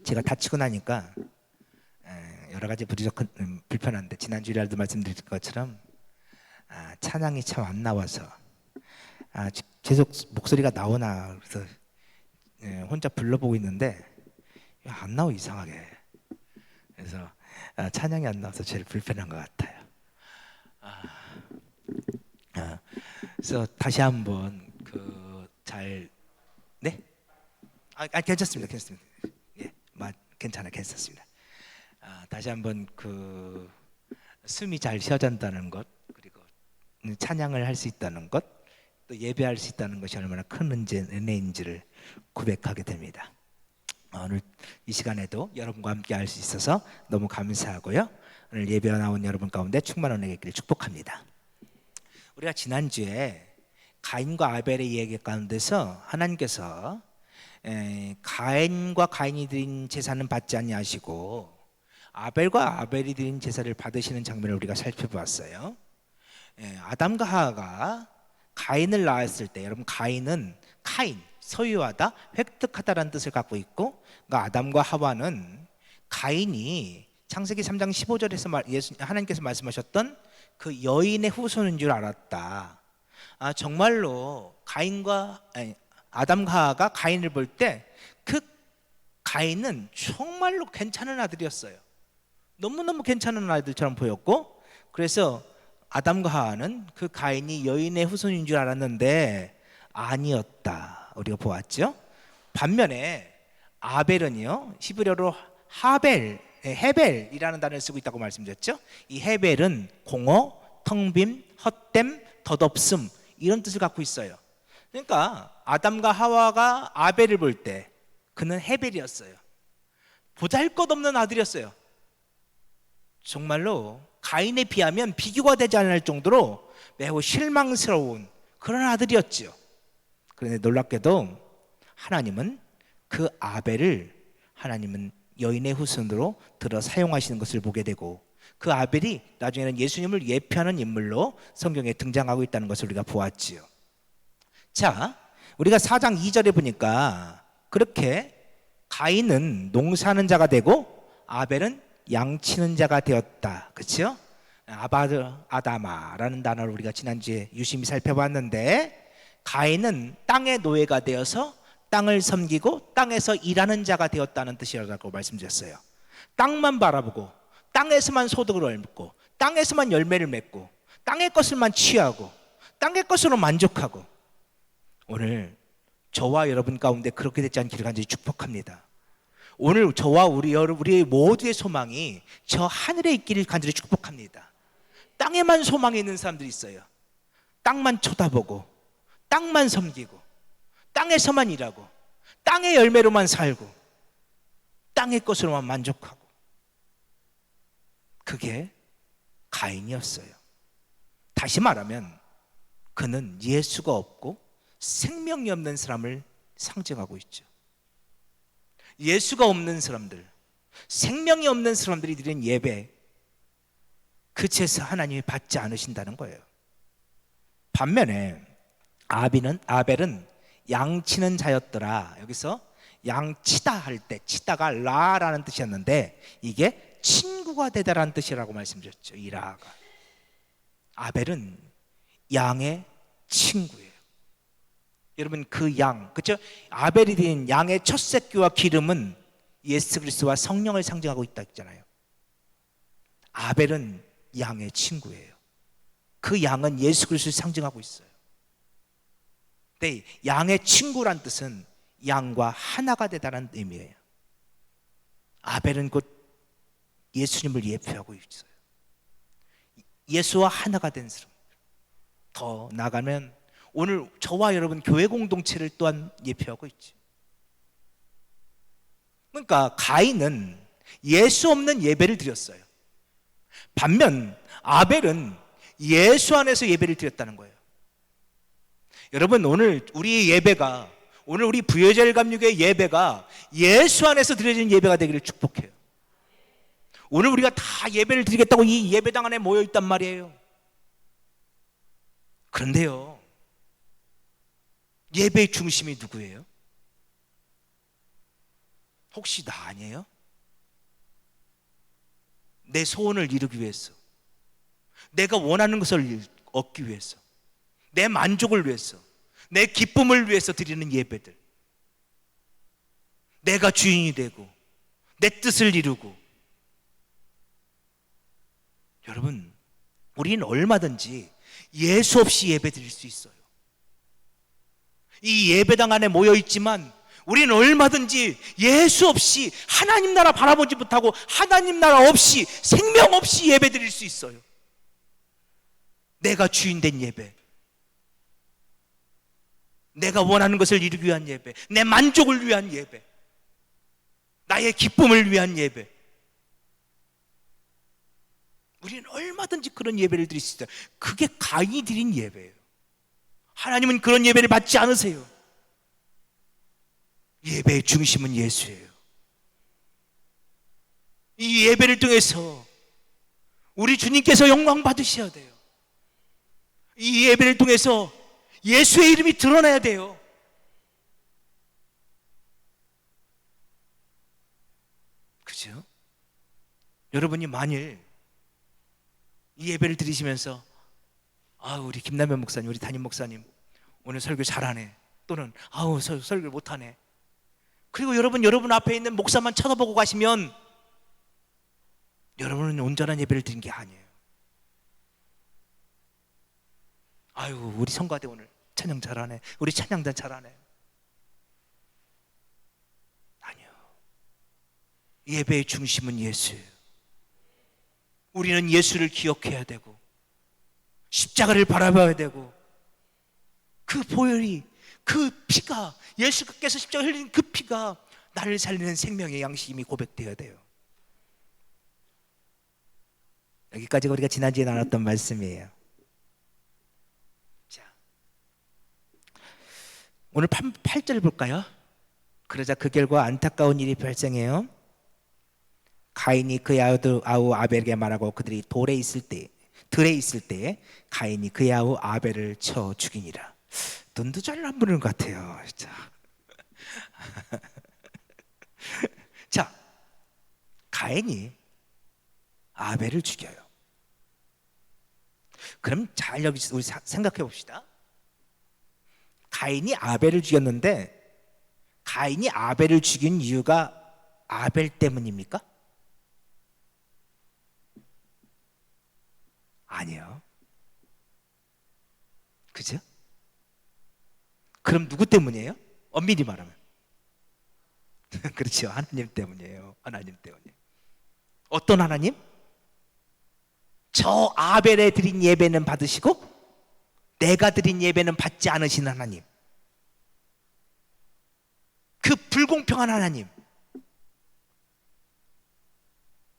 제가 다치고 나니까 여러 가지 불편한데, 지난주일날도 말씀드린 것처럼 찬양이 참 안 나와서 계속 목소리가 나오나 그래서 혼자 불러보고 있는데 안 나오, 이상하게. 그래서 찬양이 안 나와서 제일 불편한 것 같아요. 그래서 다시 한번 네? 괜찮습니다. 예, 괜찮습니다. 다시 한번 숨이 잘 쉬어진다는 것, 그리고 찬양을 할 수 있다는 것, 또 예배할 수 있다는 것이 얼마나 큰 은혜인지를 고백하게 됩니다. 오늘 이 시간에도 여러분과 함께 할 수 있어서 너무 감사하고요. 오늘 예배 나온 여러분 가운데 충만한 은혜가 있기를 축복합니다. 우리가 지난주에 가인과 아벨의 이야기 가운데서 하나님께서 가인과 가인이 드린 제사는 받지 아니하시고 아벨과 아벨이 드린 제사를 받으시는 장면을 우리가 살펴보았어요. 아담과 하와가 가인을 낳았을 때, 여러분, 가인은 소유하다, 획득하다라는 뜻을 갖고 있고, 그러니까 아담과 하와는 가인이 창세기 3장 15절에서 하나님께서 말씀하셨던 그 여인의 후손인 줄 알았다. 정말로 아담과 하와가 가인을 볼 때 그 가인은 정말로 괜찮은 아들이었어요. 너무너무 괜찮은 아들처럼 보였고, 그래서 아담과 하와는 그 가인이 여인의 후손인 줄 알았는데 아니었다, 우리가 보았죠. 반면에 아벨은요, 히브리어로 헤벨이라는 단어를 쓰고 있다고 말씀드렸죠. 이 헤벨은 공허, 텅 빔, 헛됨, 덧없음, 이런 뜻을 갖고 있어요. 그러니까 아담과 하와가 아벨을 볼 때 그는 헤벨이었어요. 보잘것없는 아들이었어요. 정말로 가인에 비하면 비교가 되지 않을 정도로 매우 실망스러운 그런 아들이었죠. 그런데 놀랍게도 하나님은 그 아벨을 여인의 후손으로 들어 사용하시는 것을 보게 되고, 그 아벨이 나중에는 예수님을 예표하는 인물로 성경에 등장하고 있다는 것을 우리가 보았지요. 자, 우리가 4장 2절에 보니까 그렇게 가인은 농사하는 자가 되고 아벨은 양치는 자가 되었다, 그렇죠? 아다마라는 단어를 우리가 지난주에 유심히 살펴봤는데, 가인은 땅의 노예가 되어서 땅을 섬기고 땅에서 일하는 자가 되었다는 뜻이라고 말씀드렸어요. 땅만 바라보고 땅에서만 소득을 얻고 땅에서만 열매를 맺고 땅의 것을만 취하고 땅의 것으로 만족하고, 오늘 저와 여러분 가운데 그렇게 되지 않기를 간절히 축복합니다. 오늘 저와 우리 모두의 소망이 저 하늘에 있기를 간절히 축복합니다. 땅에만 소망이 있는 사람들이 있어요. 땅만 쳐다보고 땅만 섬기고 땅에서만 일하고 땅의 열매로만 살고 땅의 것으로만 만족하고, 그게 가인이었어요. 다시 말하면 그는 예수가 없고 생명이 없는 사람을 상징하고 있죠. 예수가 없는 사람들, 생명이 없는 사람들이 드린 예배, 그 제사 하나님이 받지 않으신다는 거예요. 반면에 아벨은 양치는 자였더라. 여기서 양치다 할 때, 치다가 라라는 뜻이었는데 이게 친구가 되다라는 뜻이라고 말씀드렸죠. 이라가. 아벨은 양의 친구예요. 여러분, 그 양, 그렇죠? 아벨이 드린 양의 첫 새끼와 기름은 예수 그리스도와 성령을 상징하고 있다 했잖아요. 아벨은 양의 친구예요. 그 양은 예수 그리스도를 상징하고 있어요. 근데 양의 친구란 뜻은 양과 하나가 되다는 의미예요. 아벨은 곧 예수님을 예표하고 있어요. 예수와 하나가 된 사람. 더 나아가면 오늘 저와 여러분 교회 공동체를 또한 예표하고 있죠. 그러니까 가인은 예수 없는 예배를 드렸어요. 반면 아벨은 예수 안에서 예배를 드렸다는 거예요. 여러분, 오늘 우리의 예배가, 오늘 우리 부여절 감리교의 예배가 예수 안에서 드려지는 예배가 되기를 축복해요. 오늘 우리가 다 예배를 드리겠다고 이 예배당 안에 모여 있단 말이에요. 그런데요, 예배의 중심이 누구예요? 혹시 나 아니에요? 내 소원을 이루기 위해서, 내가 원하는 것을 얻기 위해서, 내 만족을 위해서, 내 기쁨을 위해서 드리는 예배들, 내가 주인이 되고 내 뜻을 이루고. 여러분, 우리는 얼마든지 예수 없이 예배 드릴 수 있어요. 이 예배당 안에 모여 있지만 우리는 얼마든지 예수 없이, 하나님 나라 바라보지 못하고 하나님 나라 없이, 생명 없이 예배 드릴 수 있어요. 내가 주인 된 예배, 내가 원하는 것을 이루기 위한 예배, 내 만족을 위한 예배, 나의 기쁨을 위한 예배. 우리는 얼마든지 그런 예배를 드릴 수 있어요. 그게 가인이 드린 예배예요. 하나님은 그런 예배를 받지 않으세요. 예배의 중심은 예수예요. 이 예배를 통해서 우리 주님께서 영광 받으셔야 돼요. 이 예배를 통해서 예수의 이름이 드러나야 돼요. 그죠? 여러분이 만일 이 예배를 드리시면서 우리 김남현 목사님, 우리 담임 목사님 오늘 설교 잘하네, 또는 설교를 못하네, 그리고 여러분 앞에 있는 목사만 쳐다보고 가시면 여러분은 온전한 예배를 드린 게 아니에요. 우리 성가대 오늘 찬양 잘하네, 우리 찬양단 잘하네. 아니요. 예배의 중심은 예수예요. 우리는 예수를 기억해야 되고 십자가를 바라봐야 되고, 그 보혈이, 그 피가, 예수께서 십자가 흘린 그 피가 나를 살리는 생명의 양식임이 고백되어야 돼요. 여기까지가 우리가 지난주에 나눴던 말씀이에요. 자, 오늘 8절 볼까요? 그러자 그 결과 안타까운 일이 발생해요. 가인이 그의 아우 아벨에게 말하고 그들이 들에 있을 때 가인이 그의 아우 아벨을 쳐 죽이니라. 눈도 잘 안 보는 것 같아요, 진짜. 자, 가인이 아벨을 죽여요. 그럼 잘 여기 우리 생각해 봅시다. 가인이 아벨을 죽였는데, 가인이 아벨을 죽인 이유가 아벨 때문입니까? 아니요. 그죠? 그럼 누구 때문이에요? 엄밀히 말하면 그렇죠, 하나님 때문이에요. 하나님 때문이에요. 어떤 하나님? 저 아벨에 드린 예배는 받으시고 내가 드린 예배는 받지 않으신 하나님, 그 불공평한 하나님,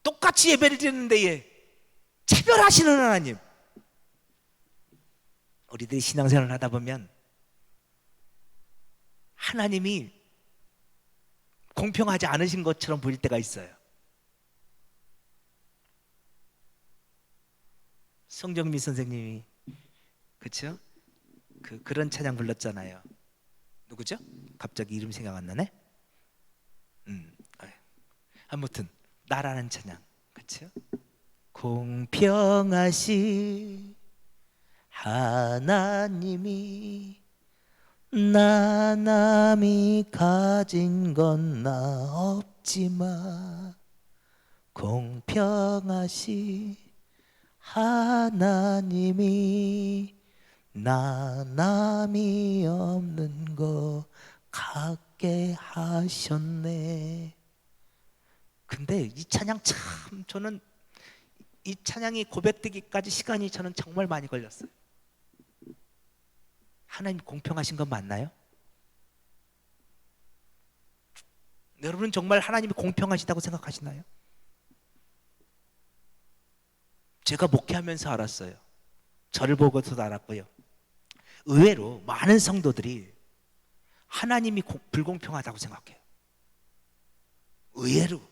똑같이 예배를 드리는데 차별하시는 하나님. 우리들이 신앙생활을 하다 보면 하나님이 공평하지 않으신 것처럼 보일 때가 있어요. 성정미 선생님이, 그렇죠? 그런 찬양 불렀잖아요. 누구죠? 갑자기 이름 생각 안 나네. 아무튼 나라는 찬양, 그렇죠? 공평하시 하나님이 나 남이 가진 건 나 없지만 공평하시 하나님이 나 남이 없는 거 갖게 하셨네. 근데 이 찬양 참, 저는 이 찬양이 고백되기까지 시간이 저는 정말 많이 걸렸어요. 하나님 공평하신 건 맞나요? 여러분은 정말 하나님이 공평하시다고 생각하시나요? 제가 목회하면서 알았어요. 저를 보고서도 알았고요. 의외로 많은 성도들이 하나님이 불공평하다고 생각해요. 의외로.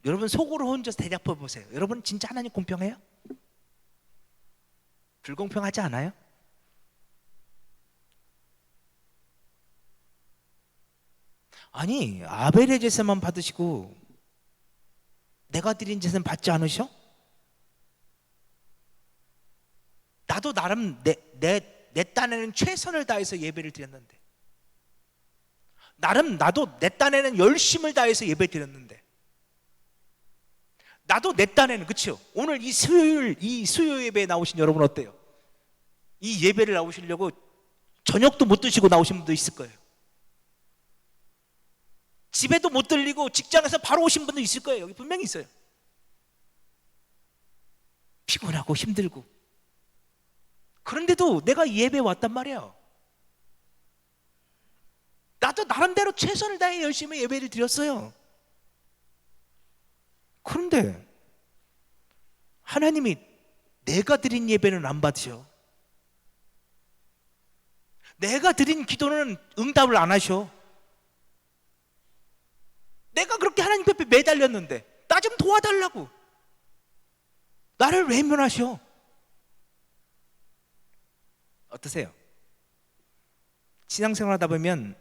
여러분 속으로 혼자 대답해 보세요. 여러분 진짜 하나님 공평해요? 불공평하지 않아요? 아니 아벨의 제사만 받으시고 내가 드린 제사는 받지 않으셔? 나도 나름 내 딴에는 최선을 다해서 예배를 드렸는데, 나도 내 딴에는 열심을 다해서 예배 드렸는데, 나도 내 딴에는, 그렇죠? 오늘 이 수요 예배에 나오신 여러분 어때요? 이 예배를 나오시려고 저녁도 못 드시고 나오신 분도 있을 거예요. 집에도 못 들리고 직장에서 바로 오신 분도 있을 거예요. 여기 분명히 있어요. 피곤하고 힘들고. 그런데도 내가 이 예배에 왔단 말이에요. 나도 나름대로 최선을 다해 열심히 예배를 드렸어요. 그런데 하나님이 내가 드린 예배는 안 받으셔. 내가 드린 기도는 응답을 안 하셔. 내가 그렇게 하나님 옆에 매달렸는데 나 좀 도와달라고 나를 외면하셔. 어떠세요? 신앙생활 하다 보면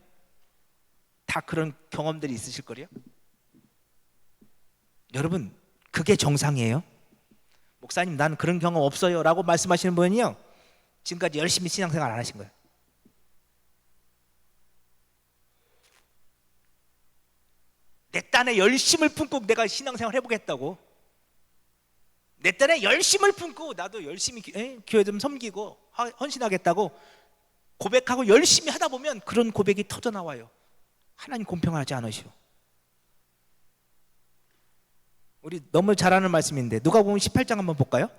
다 그런 경험들이 있으실 거예요. 여러분, 그게 정상이에요. 목사님 난 그런 경험 없어요 라고 말씀하시는 분은요, 지금까지 열심히 신앙생활 안 하신 거예요. 내 딴에 열심을 품고 내가 신앙생활 해보겠다고, 내 딴에 열심을 품고 나도 열심히 교회 좀 섬기고 헌신하겠다고 고백하고 열심히 하다 보면 그런 고백이 터져 나와요. 하나님 공평하지 않으시오. 우리 너무 잘 아는 말씀인데 누가복음 18장 한번 볼까요?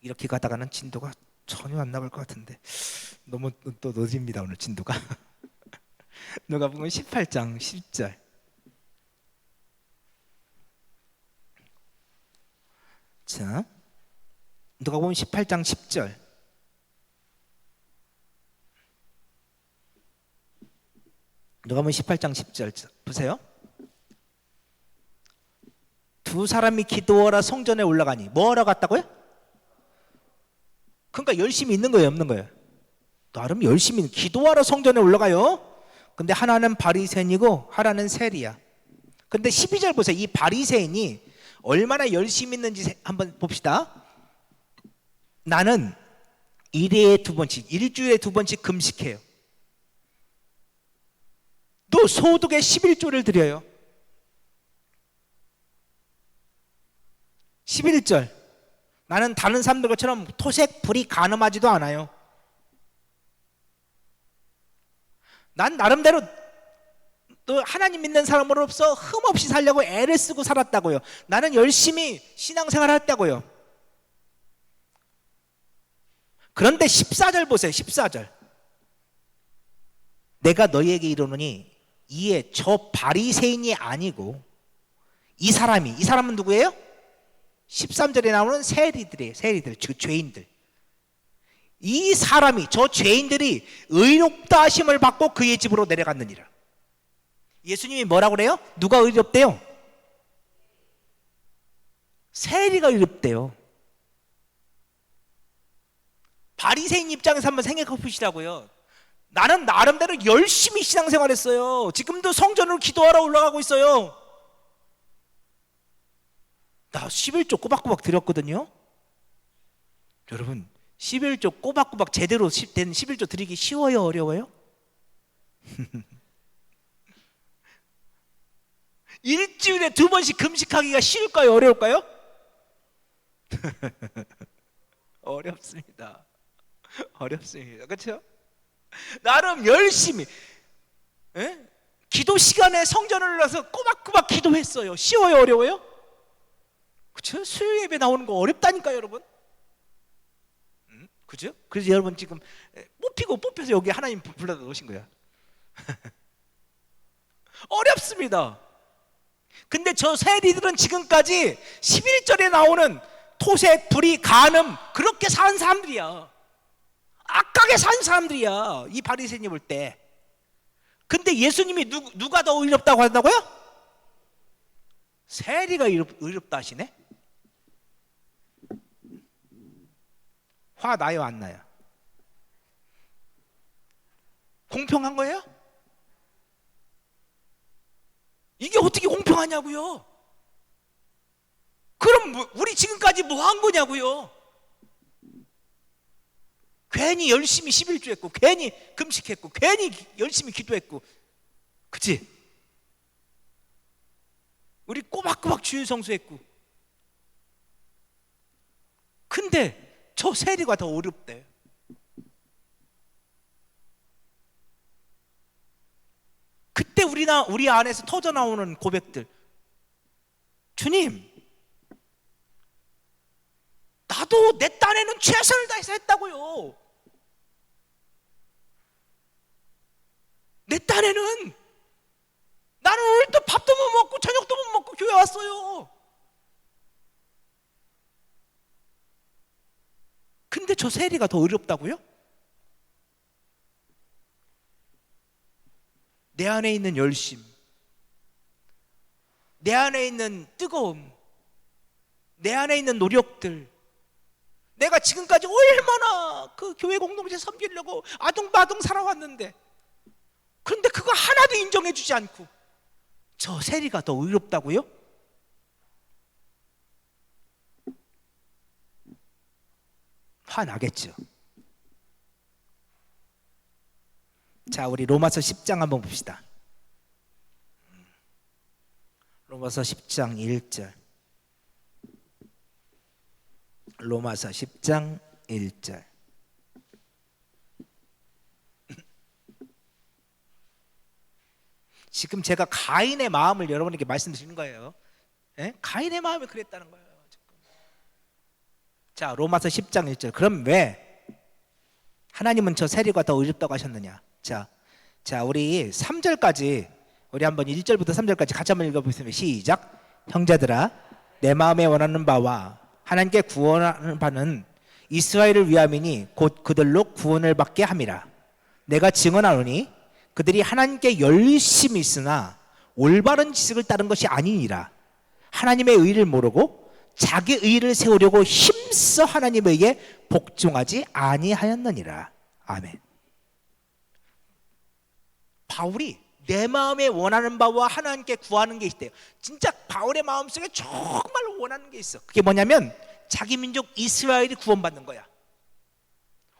이렇게 가다가는 진도가 전혀 안 나갈 것 같은데 너무 또 늦습니다 오늘 진도가. 누가복음 18장 10절. 자, 누가복음 18장 10절. 누가복음 18장 10절 보세요. 두 사람이 기도하러 성전에 올라가니 뭐 하러 갔다고요? 그러니까 열심히 있는 거예요, 없는 거예요? 나름 열심히 기도하러 성전에 올라가요. 근데 하나는 바리새인이고 하나는 세리야. 근데 12절 보세요. 이 바리새인이 얼마나 열심히 있는지 한번 봅시다. 나는 일주일에 두 번씩 금식해요. 또 소득의 11조를 드려요. 11절. 나는 다른 사람들처럼 토색, 불이 간음하지도 않아요. 난 나름대로 또 하나님 믿는 사람으로서 흠없이 살려고 애를 쓰고 살았다고요. 나는 열심히 신앙생활 했다고요. 그런데 14절 보세요. 14절. 내가 너희에게 이르노니 이에 저 바리새인이 아니고 이 사람은 누구예요? 13절에 나오는 세리들이에요. 세리들, 즉 죄인들. 이 사람이, 저 죄인들이 의롭다 하심을 받고 그의 집으로 내려갔느니라. 예수님이 뭐라고 그래요? 누가 의롭대요? 세리가 의롭대요. 바리새인 입장에서 한번 생각해 보시라고요. 나는 나름대로 열심히 신앙생활했어요. 지금도 성전으로 기도하러 올라가고 있어요. 나 11조 꼬박꼬박 드렸거든요. 여러분, 11조 꼬박꼬박 제대로 된 11조 드리기 쉬워요, 어려워요? 일주일에 두 번씩 금식하기가 쉬울까요, 어려울까요? 어렵습니다. 어렵습니다. 그렇죠? 나름 열심히 기도 시간에 성전을 올라서 꼬박꼬박 기도했어요. 쉬워요, 어려워요? 그렇죠? 수요 예배 나오는 거 어렵다니까요, 여러분. 그죠? 그래서 여러분 지금 뽑혀서 여기 하나님 불러다 놓으신 거야. 어렵습니다. 근데 저 세리들은 지금까지 11절에 나오는 토색, 불의, 간음 그렇게 산 사람들이야. 악하게 산 사람들이야, 이 바리새인이 볼 때. 근데 예수님이 누가 더 의롭다고 한다고요? 세리가 의롭다 하시네. 화 나요, 안 나요? 공평한 거예요? 하냐고요? 그럼 우리 지금까지 뭐 한 거냐고요? 괜히 열심히 11조 했고, 괜히 금식했고, 괜히 열심히 기도했고, 그치? 우리 꼬박꼬박 주일 성수했고. 근데 저 세리가 더 어렵대. 그때 우리 안에서 터져 나오는 고백들. 주님, 나도 내 딴에는 최선을 다해서 했다고요. 내 딴에는 나는 오늘도 밥도 못 먹고 저녁도 못 먹고 교회 왔어요. 근데 저 세리가 더 어렵다고요? 내 안에 있는 열심, 내 안에 있는 뜨거움, 내 안에 있는 노력들, 내가 지금까지 얼마나 그 교회 공동체 섬기려고 아둥바둥 살아왔는데, 그런데 그거 하나도 인정해 주지 않고 저 세리가 더 의롭다고요? 화나겠죠. 자, 우리 로마서 10장 한번 봅시다. 로마서 10장 1절. 로마서 10장 1절. 지금 제가 가인의 마음을 여러분에게 말씀드리는 거예요. 예? 가인의 마음이 그랬다는 거예요. 자, 로마서 10장 1절. 그럼 왜 하나님은 저 세리가 더 의롭다고 하셨느냐? 자, 우리 3절까지, 우리 한번 1절부터 3절까지 같이 한번 읽어보겠습니다. 시작. 형제들아, 내 마음에 원하는 바와 하나님께 구원하는 바는 이스라엘을 위함이니 곧 그들로 구원을 받게 함이라. 내가 증언하노니 그들이 하나님께 열심히 있으나 올바른 지식을 따른 것이 아니니라. 하나님의 의를 모르고 자기 의를 세우려고 힘써 하나님의 의에 복종하지 아니하였느니라. 아멘. 바울이 내 마음에 원하는 바와 하나님께 구하는 게 있대요. 진짜 바울의 마음속에 정말 원하는 게 있어. 그게 뭐냐면 자기 민족 이스라엘이 구원받는 거야.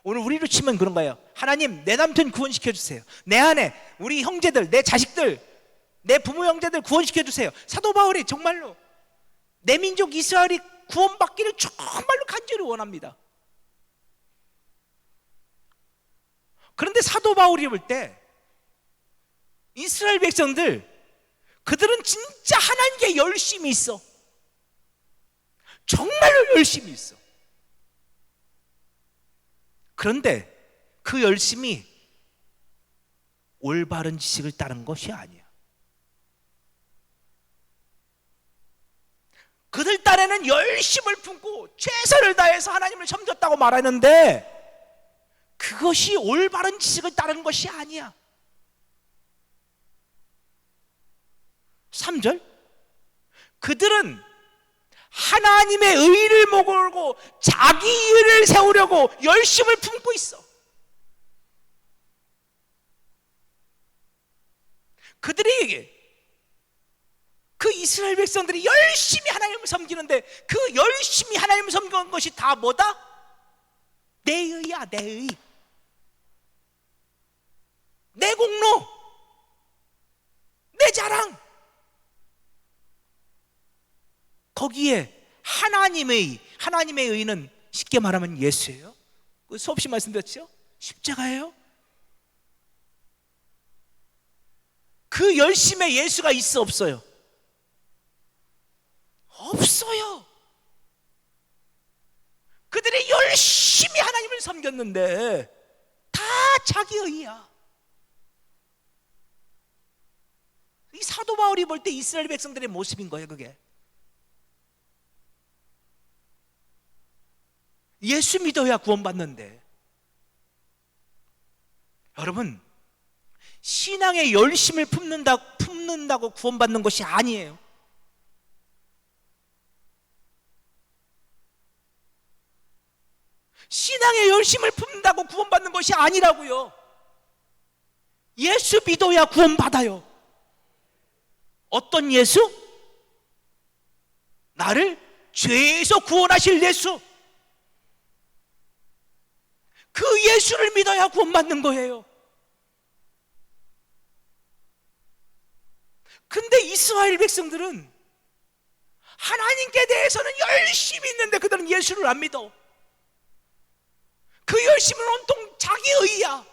오늘 우리로 치면 그런 거예요. 하나님, 내 남편 구원시켜 주세요. 내 아내, 우리 형제들, 내 자식들, 내 부모 형제들 구원시켜 주세요. 사도 바울이 정말로 내 민족 이스라엘이 구원받기를 정말로 간절히 원합니다. 그런데 사도 바울이 볼 때 이스라엘 백성들, 그들은 진짜 하나님께 열심히 있어. 정말로 열심히 있어. 그런데 그 열심이 올바른 지식을 따른 것이 아니야. 그들 딴에는 열심을 품고 최선을 다해서 하나님을 섬겼다고 말하는데 그것이 올바른 지식을 따른 것이 아니야. 3절, 그들은 하나님의 의를 모르고 자기 의를 세우려고 열심을 품고 있어. 그들이, 그 이스라엘 백성들이 열심히 하나님을 섬기는데 그 열심히 하나님을 섬기는 것이 다 뭐다? 내 의야, 내 의. 내 공로, 내 자랑. 거기에 하나님의 의는 쉽게 말하면 예수예요. 수없이 말씀드렸죠? 십자가예요. 그 열심에 예수가 있어, 없어요? 없어요. 그들이 열심히 하나님을 섬겼는데 다 자기 의야. 이 사도 바울이 볼 때 이스라엘 백성들의 모습인 거예요, 그게. 예수 믿어야 구원받는데, 여러분, 신앙의 열심을 품는다고 구원받는 것이 아니에요. 신앙의 열심을 품는다고 구원받는 것이 아니라고요. 예수 믿어야 구원받아요. 어떤 예수? 나를 죄에서 구원하실 예수, 그 예수를 믿어야 구원받는 거예요. 근데 이스라엘 백성들은 하나님께 대해서는 열심히 있는데 그들은 예수를 안 믿어. 그 열심은 온통 자기 의야.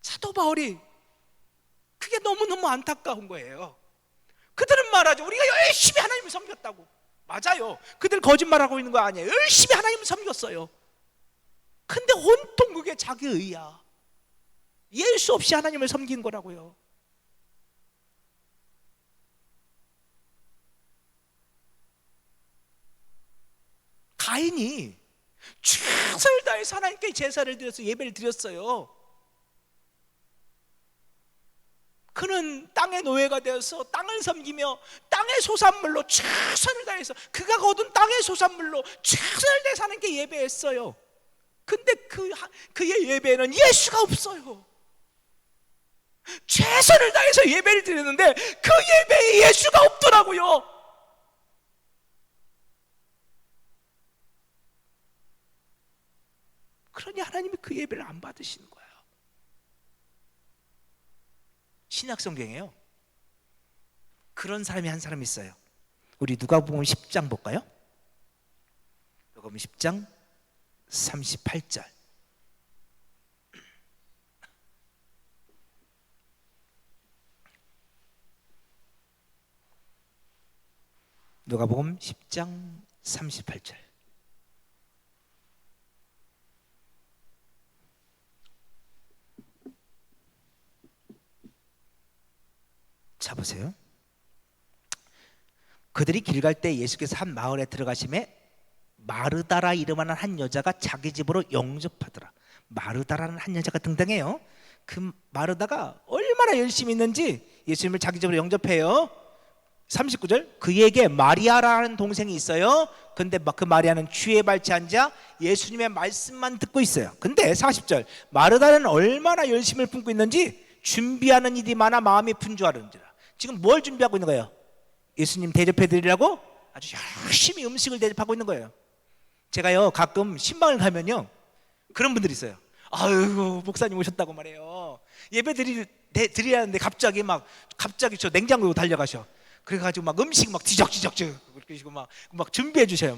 사도 바울이 그게 너무너무 안타까운 거예요. 그들은 말하죠. 우리가 열심히 하나님을 섬겼다고. 맞아요. 그들 거짓말하고 있는 거 아니에요. 열심히 하나님을 섬겼어요. 근데 온통 그게 자기 의야. 예수 없이 하나님을 섬긴 거라고요. 가인이 최선을 다해서 하나님께 제사를 드려서 예배를 드렸어요. 그는 땅의 노예가 되어서 땅을 섬기며 땅의 소산물로 최선을 다해서 그가 거둔 땅의 소산물로 최선을 다해서 하나님께 예배했어요. 근데 그의 예배에는 예수가 없어요. 최선을 다해서 예배를 드렸는데 그 예배에 예수가 없더라고요. 그러니 하나님이 그 예배를 안 받으시는 거예요. 신약성경에요, 그런 사람이 한 사람 있어요. 우리 누가복음 10장 볼까요? 누가복음 10장 38절. 누가복음 10장 38절. 자 보세요. 그들이 길 갈 때 예수께서 한 마을에 들어가심에 마르다라 이름하는 한 여자가 자기 집으로 영접하더라. 마르다라는 한 여자가 등장해요. 그 마르다가 얼마나 열심히 있는지 예수님을 자기 집으로 영접해요. 39절. 그에게 마리아라는 동생이 있어요. 근데 그 마리아는 주에 밟지 앉아 예수님의 말씀만 듣고 있어요. 근데 40절. 마르다는 얼마나 열심을 품고 있는지 준비하는 일이 많아 마음이 분주하는지라. 지금 뭘 준비하고 있는 거예요? 예수님 대접해 드리려고 아주 열심히 음식을 대접하고 있는 거예요. 제가요 가끔 신방을 가면요 그런 분들이 있어요. 아유 목사님 오셨다고 말해요. 예배 드려야 하는데 갑자기 저 냉장고로 달려가셔. 그래가지고 막 음식 막 뒤적뒤적 그러시고 막 준비해 주셔요.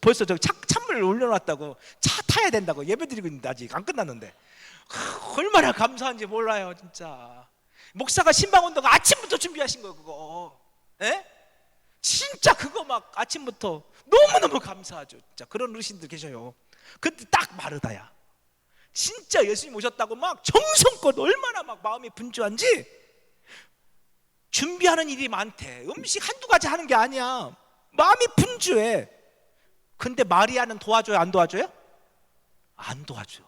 벌써 저 찬물 올려놨다고 차 타야 된다고 예배 드리고 있는데 아직 안 끝났는데 얼마나 감사한지 몰라요 진짜. 목사가 신방운동 아침부터 준비하신 거예요 그거. 에? 진짜 그거 막 아침부터 너무너무 감사하죠. 진짜 그런 어르신들 계셔요. 근데 딱 마르다야. 진짜 예수님 오셨다고 막 정성껏 얼마나 막 마음이 분주한지 준비하는 일이 많대. 음식 한두 가지 하는 게 아니야. 마음이 분주해. 근데 마리아는 도와줘요 안 도와줘요? 안 도와줘.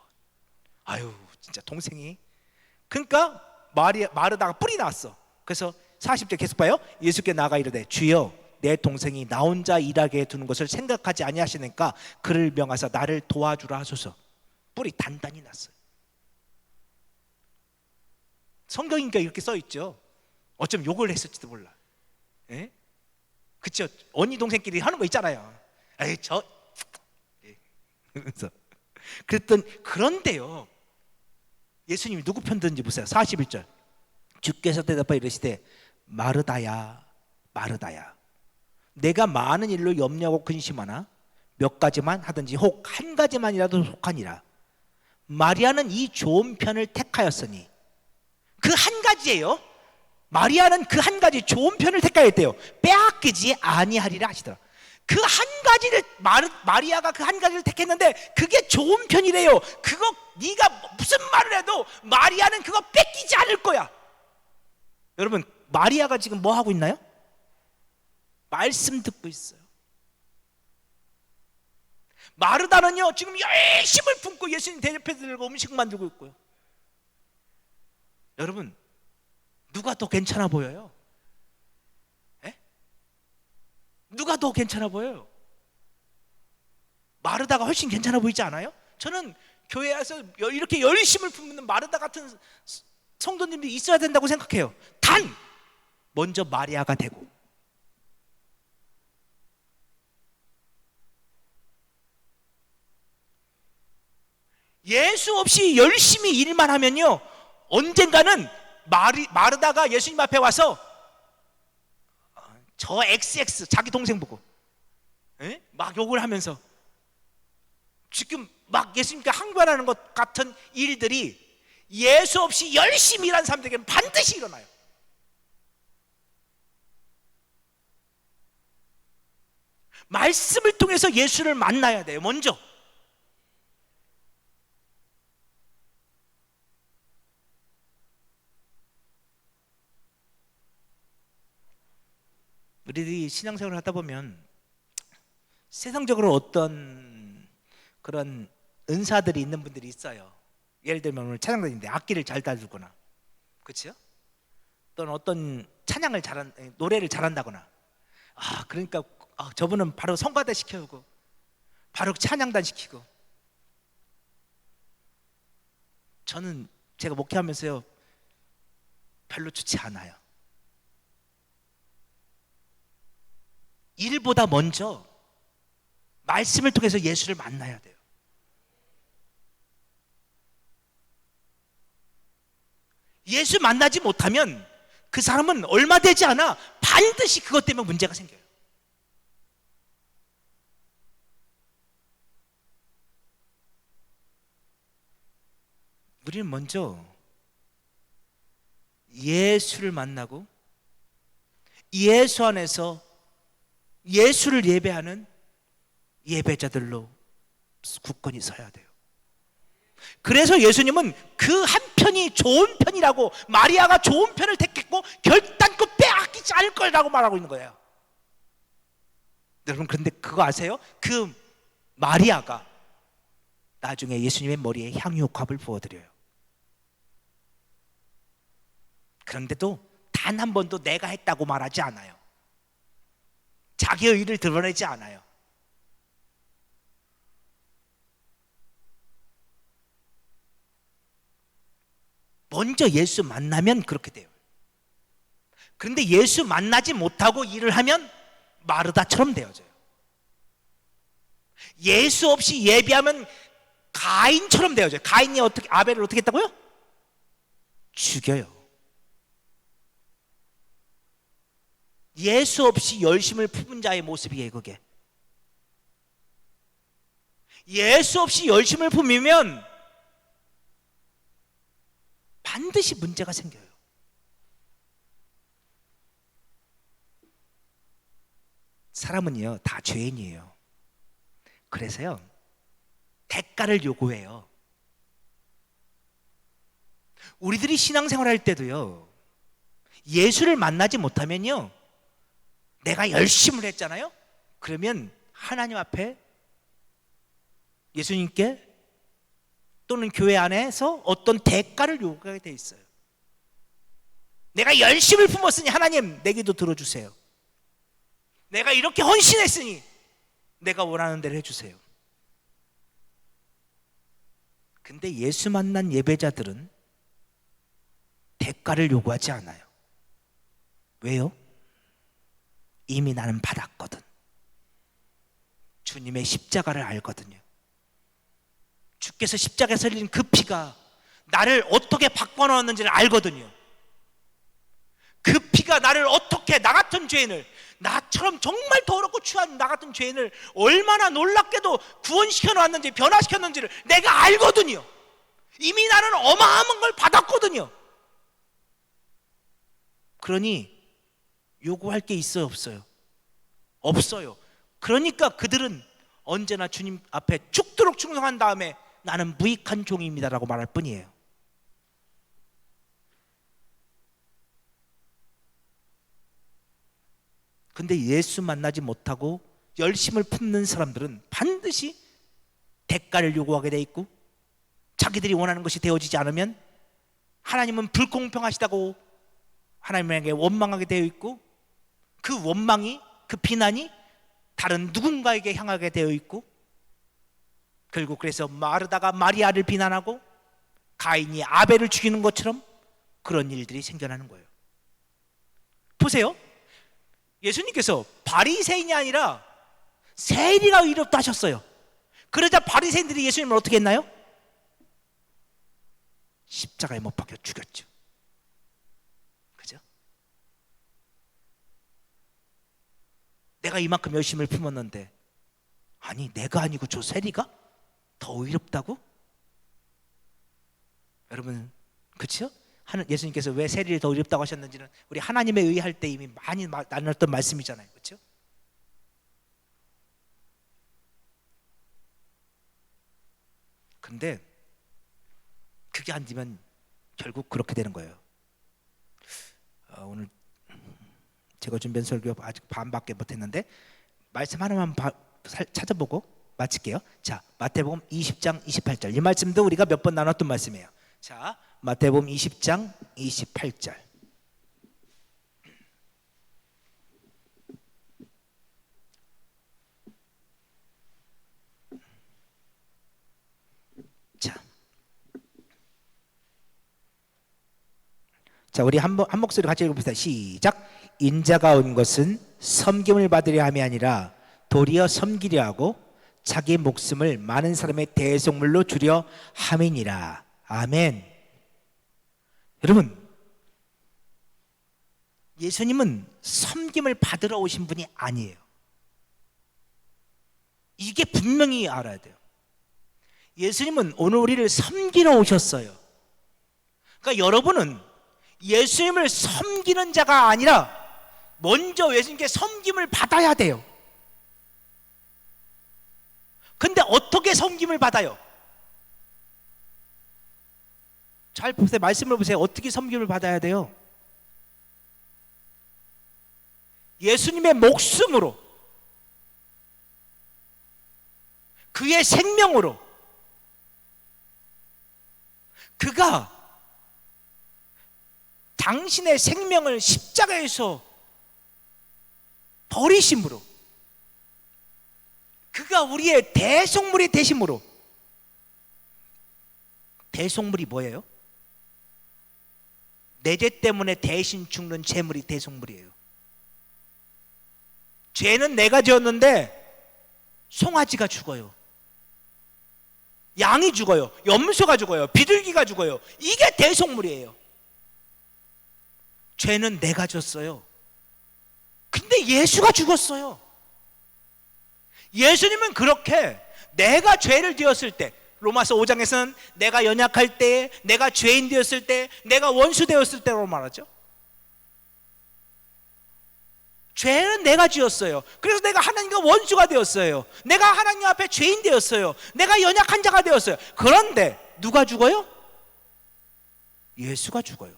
아유 진짜 동생이. 그러니까 마르다가 뿔이 났어. 그래서 40절 계속 봐요. 예수께 나아가 이르되 주여 내 동생이 나 혼자 일하게 두는 것을 생각하지 아니하시니까 그를 명하사 나를 도와주라 하소서. 뿔이 단단히 났어요. 성경이니까 이렇게 써 있죠. 어쩌면 욕을 했을지도 몰라. 예? 그쵸? 언니 동생끼리 하는 거 있잖아요. 에이 그런데요 예수님이 누구 편 드는지 보세요. 41절. 주께서 대답하여 이르시되 마르다야 마르다야 내가 많은 일로 염려하고 근심하나 몇 가지만 하든지 혹 한 가지만이라도 속하니라. 마리아는 이 좋은 편을 택하였으니 그 한 가지예요. 마리아는 그 한 가지 좋은 편을 택하였대요. 빼앗기지 아니하리라 하시더라. 그 한 가지를 마리아가 그 한 가지를 택했는데 그게 좋은 편이래요. 그거 네가 무슨 말을 해도 마리아는 그거 뺏기지 않을 거야. 여러분 마리아가 지금 뭐 하고 있나요? 말씀 듣고 있어요. 마르다는요 지금 열심을 품고 예수님 대접해 드리고 음식 만들고 있고요. 여러분 누가 더 괜찮아 보여요? 에? 누가 더 괜찮아 보여요? 마르다가 훨씬 괜찮아 보이지 않아요? 저는 교회에 와서 이렇게 열심을 품는 마르다 같은 성도님들이 있어야 된다고 생각해요. 단 먼저 마리아가 되고 예수 없이 열심히 일만 하면요, 언젠가는 마르다가 예수님 앞에 와서 저 XX, 자기 동생 보고 막 욕을 하면서 지금 막 예수님께 항변하는 것 같은 일들이 예수 없이 열심히 일하는 사람들에게는 반드시 일어나요. 말씀을 통해서 예수를 만나야 돼요. 먼저 우리들이 신앙생활을 하다 보면 세상적으로 어떤 그런 은사들이 있는 분들이 있어요. 예를 들면 오늘 찬양단인데 악기를 잘 다루거나, 그렇죠? 또는 어떤 찬양을 노래를 잘한다거나, 그러니까 저분은 바로 성가대 시켜오고 바로 찬양단 시키고. 저는 제가 목회하면서요, 별로 좋지 않아요. 일보다 먼저 말씀을 통해서 예수를 만나야 돼요. 예수 만나지 못하면 그 사람은 얼마 되지 않아 반드시 그것 때문에 문제가 생겨요. 우리는 먼저 예수를 만나고 예수 안에서 예수를 예배하는 예배자들로 굳건히 서야 돼요. 그래서 예수님은 그 한 편이 좋은 편이라고, 마리아가 좋은 편을 택했고 결단코 빼앗기지 않을 거라고 말하고 있는 거예요. 여러분, 그런데 그거 아세요? 그 마리아가 나중에 예수님의 머리에 향유옥합을 부어드려요. 그런데도 단 한 번도 내가 했다고 말하지 않아요. 자기의 의를 드러내지 않아요. 먼저 예수 만나면 그렇게 돼요. 그런데 예수 만나지 못하고 일을 하면 마르다처럼 되어져요. 예수 없이 예배하면 가인처럼 되어져요. 가인이 아벨을 어떻게 했다고요? 죽여요. 예수 없이 열심을 품은 자의 모습이에요, 그게. 예수 없이 열심을 품으면 반드시 문제가 생겨요. 사람은요, 다 죄인이에요. 그래서요, 대가를 요구해요. 우리들이 신앙생활 할 때도요, 예수를 만나지 못하면요, 내가 열심을 했잖아요? 그러면 하나님 앞에, 예수님께 또는 교회 안에서 어떤 대가를 요구하게 돼 있어요. 내가 열심을 품었으니 하나님 내게도 들어주세요. 내가 이렇게 헌신했으니 내가 원하는 대로 해주세요. 근데 예수 만난 예배자들은 대가를 요구하지 않아요. 왜요? 이미 나는 받았거든. 주님의 십자가를 알거든요. 주께서 십자가에서 흘린 그 피가 나를 어떻게 바꿔놓았는지를 알거든요. 그 피가 나를 어떻게, 나 같은 죄인을, 나처럼 정말 더럽고 추한 나 같은 죄인을 얼마나 놀랍게도 구원시켜 놨는지, 변화시켰는지를 내가 알거든요. 이미 나는 어마어마한 걸 받았거든요. 그러니 요구할 게 있어요, 없어요? 없어요. 그러니까 그들은 언제나 주님 앞에 죽도록 충성한 다음에 나는 무익한 종입니다라고 말할 뿐이에요. 근데 예수 만나지 못하고 열심을 품는 사람들은 반드시 대가를 요구하게 돼 있고, 자기들이 원하는 것이 되어지지 않으면 하나님은 불공평하시다고 하나님에게 원망하게 되어 있고, 그 원망이, 그 비난이 다른 누군가에게 향하게 되어 있고, 결국 그래서 마르다가 마리아를 비난하고 가인이 아벨을 죽이는 것처럼 그런 일들이 생겨나는 거예요. 보세요. 예수님께서 바리새인이 아니라 세리가 의롭다 하셨어요. 그러자 바리새인들이 예수님을 어떻게 했나요? 십자가에 못 박혀 죽였죠. 그죠? 내가 이만큼 열심을 품었는데, 아니 내가 아니고 저 세리가 더 의롭다고? 여러분, 그렇죠? 예수님께서 왜 세리를 더 의롭다고 하셨는지는 우리 하나님에 의할 때 이미 많이 나눴던 말씀이잖아요. 그렇죠? 근데 그게 안 되면 결국 그렇게 되는 거예요. 오늘 제가 준비한 설교 아직 반밖에 못했는데 말씀 하나만 찾아보고 마칠게요. 자, 마태복음 20장 28절, 이 말씀도 우리가 몇 번 나눴던 말씀이에요. 자, 마태복음 20장 28절. 자, 우리 한 목소리 같이 읽어봅시다. 시작. 인자가 온 것은 섬김을 받으려 함이 아니라 도리어 섬기려 하고 자기 목숨을 많은 사람의 대속물로 주려 함이니라. 아멘. 여러분, 예수님은 섬김을 받으러 오신 분이 아니에요. 이게 분명히 알아야 돼요. 예수님은 오늘 우리를 섬기러 오셨어요. 그러니까 여러분은 예수님을 섬기는 자가 아니라 먼저 예수님께 섬김을 받아야 돼요. 근데 어떻게 섬김을 받아요? 잘 보세요. 말씀을 보세요. 어떻게 섬김을 받아야 돼요? 예수님의 목숨으로, 그의 생명으로, 그가 당신의 생명을 십자가에서 버리심으로, 그가 우리의 대속물이 되심으로. 대속물이 뭐예요? 내 죄 때문에 대신 죽는 제물이 대속물이에요. 죄는 내가 지었는데 송아지가 죽어요, 양이 죽어요, 염소가 죽어요, 비둘기가 죽어요. 이게 대속물이에요. 죄는 내가 졌어요. 근데 예수가 죽었어요. 예수님은 그렇게 내가 죄를 지었을 때, 로마서 5장에서는 내가 연약할 때, 내가 죄인 되었을 때, 내가 원수 되었을 때로 말하죠. 죄는 내가 지었어요. 그래서 내가 하나님과 원수가 되었어요. 내가 하나님 앞에 죄인 되었어요. 내가 연약한 자가 되었어요. 그런데 누가 죽어요? 예수가 죽어요.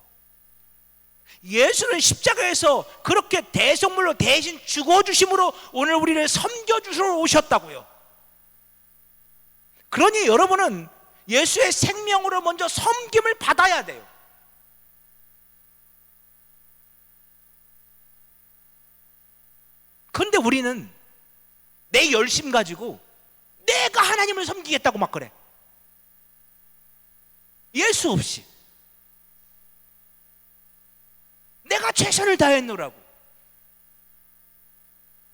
예수는 십자가에서 그렇게 대속물로 대신 죽어주심으로 오늘 우리를 섬겨주시러 오셨다고요. 그러니 여러분은 예수의 생명으로 먼저 섬김을 받아야 돼요. 그런데 우리는 내 열심 가지고 내가 하나님을 섬기겠다고 막 그래. 예수 없이 내가 최선을 다했노라고,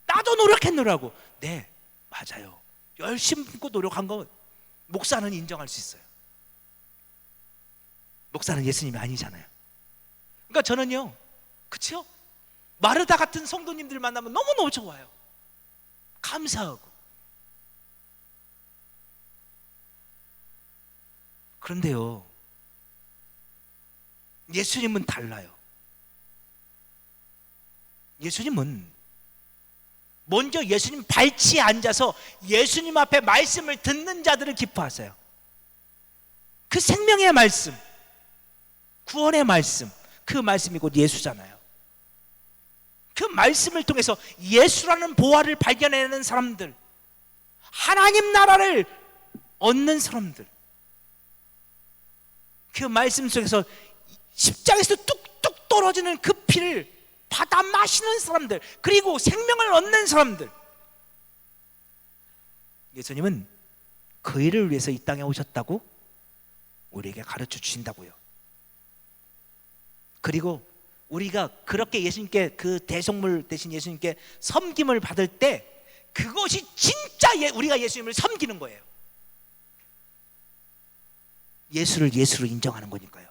나도 노력했노라고. 네, 맞아요. 열심히 품고 노력한 거 목사는 인정할 수 있어요. 목사는 예수님이 아니잖아요. 그러니까 저는요, 그쵸? 마르다 같은 성도님들 만나면 너무너무 좋아요. 감사하고. 그런데요, 예수님은 달라요. 예수님은 먼저 예수님 발치에 앉아서 예수님 앞에 말씀을 듣는 자들을 기뻐하세요. 그 생명의 말씀, 구원의 말씀, 그 말씀이 곧 예수잖아요. 그 말씀을 통해서 예수라는 보화를 발견해내는 사람들, 하나님 나라를 얻는 사람들, 그 말씀 속에서 십자가에서 뚝뚝 떨어지는 그 피를 받아 마시는 사람들, 그리고 생명을 얻는 사람들. 예수님은 그 일을 위해서 이 땅에 오셨다고 우리에게 가르쳐 주신다고요. 그리고 우리가 그렇게 예수님께, 그 대속물 대신 예수님께 섬김을 받을 때 그것이 진짜 우리가 예수님을 섬기는 거예요. 예수를 예수로 인정하는 거니까요.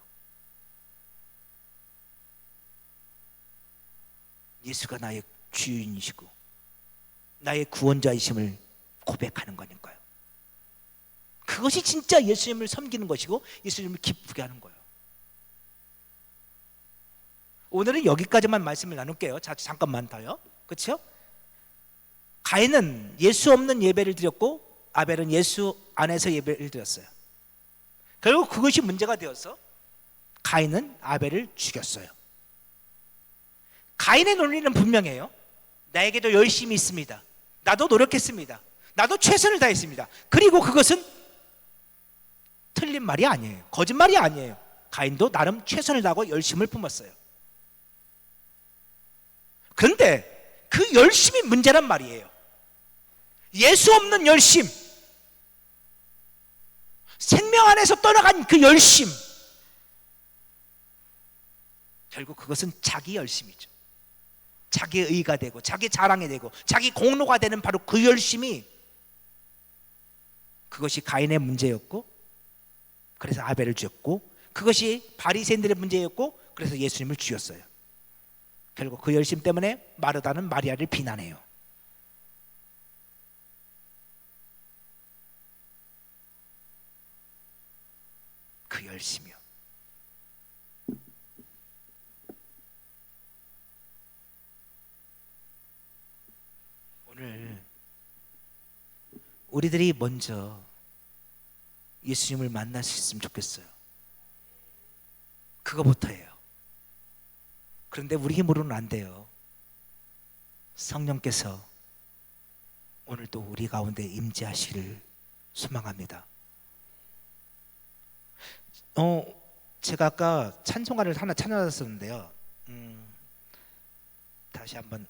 예수가 나의 주인이시고 나의 구원자이심을 고백하는 거니까요. 그것이 진짜 예수님을 섬기는 것이고 예수님을 기쁘게 하는 거예요. 오늘은 여기까지만 말씀을 나눌게요. 자, 잠깐만 더요. 그렇죠? 가인은 예수 없는 예배를 드렸고 아벨은 예수 안에서 예배를 드렸어요. 결국 그것이 문제가 되어서 가인은 아벨을 죽였어요. 가인의 논리는 분명해요. 나에게도 열심이 있습니다. 나도 노력했습니다. 나도 최선을 다했습니다. 그리고 그것은 틀린 말이 아니에요. 거짓말이 아니에요. 가인도 나름 최선을 다하고 열심을 품었어요. 그런데 그 열심이 문제란 말이에요. 예수 없는 열심, 생명 안에서 떠나간 그 열심, 결국 그것은 자기 열심이죠. 자기의 의가 되고 자기 자랑이 되고 자기 공로가 되는 바로 그 열심이, 그것이 가인의 문제였고 그래서 아벨을 죽였고, 그것이 바리새인들의 문제였고 그래서 예수님을 죽였어요. 결국 그 열심 때문에 마르다는 마리아를 비난해요. 그 열심이요. 오늘 우리들이 먼저 예수님을 만날 수 있으면 좋겠어요. 그거부터예요. 그런데 우리 힘으로는 안 돼요. 성령께서 오늘도 우리 가운데 임재하시기를 소망합니다. 제가 아까 찬송가를 하나 찾아놨었는데요. 다시 한번